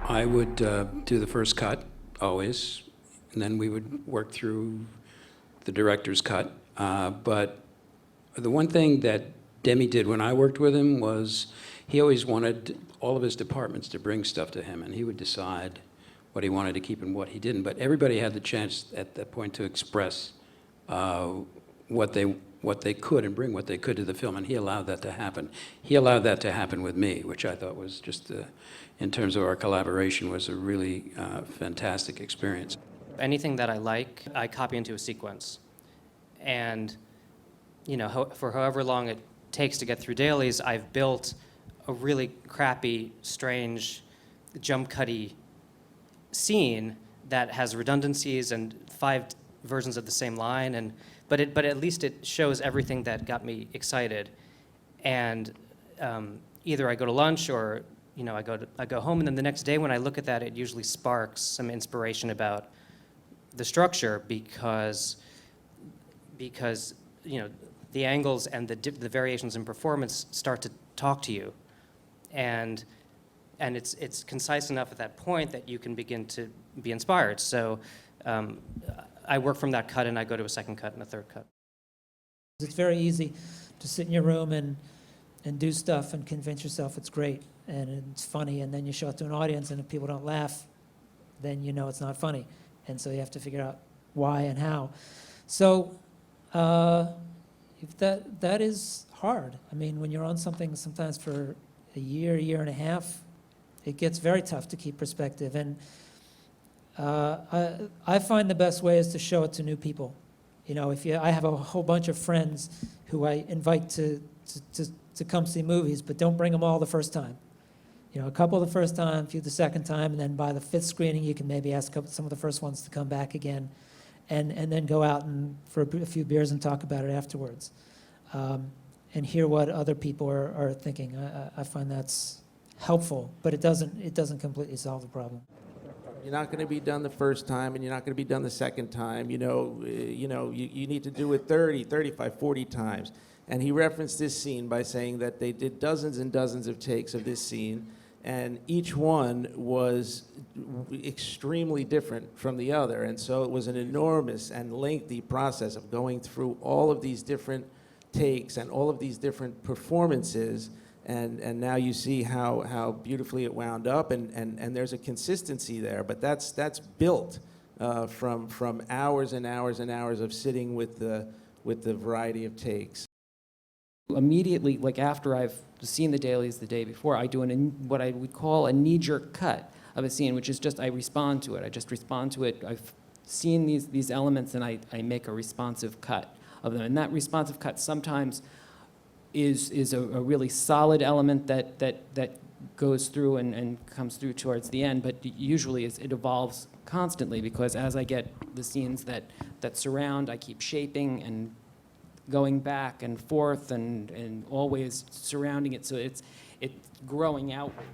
I would do the first cut, always, and then we would work through the director's cut. But the one thing that Demi did when I worked with him was he always wanted all of his departments to bring stuff to him, and he would decide what he wanted to keep and what he didn't. But everybody had the chance at that point to express what they could and bring what they could to the film, and he allowed that to happen. He allowed that to happen with me, which I thought was just, in terms of our collaboration, was a really fantastic experience. Anything that I like, I copy into a sequence. And, you know, for however long it takes to get through Dailes, I've built a really crappy, strange, jump-cutty scene that has redundancies and 5 versions of the same line, but at least it shows everything that got me excited. And either I go to lunch or I go home, and then the next day when I look at that, it usually sparks some inspiration about the structure because the angles and the variations in performance start to talk to you, and it's concise enough at that point that you can begin to be inspired. So I work from that cut, and I go to a second cut and a third cut. It's very easy to sit in your room and do stuff and convince yourself it's great and it's funny, and then you show it to an audience, and if people don't laugh, then you know it's not funny. And so you have to figure out why and how. So that is hard. I mean, when you're on something sometimes for a year and a half, it gets very tough to keep perspective. And I find the best way is to show it to new people. You know, I have a whole bunch of friends who I invite to come see movies, but don't bring them all the first time. You know, a couple the first time, a few the second time, and then by the 5th screening, you can maybe ask some of the first ones to come back again, and then go out and for a few beers and talk about it afterwards, and hear what other people are thinking. I find that's helpful, but it doesn't completely solve the problem. You're not going to be done the first time, and you're not going to be done the second time. You need to do it 30, 35, 40 times. And he referenced this scene by saying that they did dozens and dozens of takes of this scene, and each one was extremely different from the other. And so it was an enormous and lengthy process of going through all of these different takes and all of these different performances. And now you see how beautifully it wound up, and there's a consistency there. But that's built from hours and hours and hours of sitting with the variety of takes. Immediately, like after I've seen the dailies the day before, I do what I would call a knee-jerk cut of a scene, which is just I respond to it. I just respond to it. I've seen these elements, and I make a responsive cut of them. And that responsive cut sometimes is a really solid element that goes through and comes through towards the end, but usually it evolves constantly, because as I get the scenes that surround, I keep shaping and going back and forth and always surrounding it, so it's growing outwards.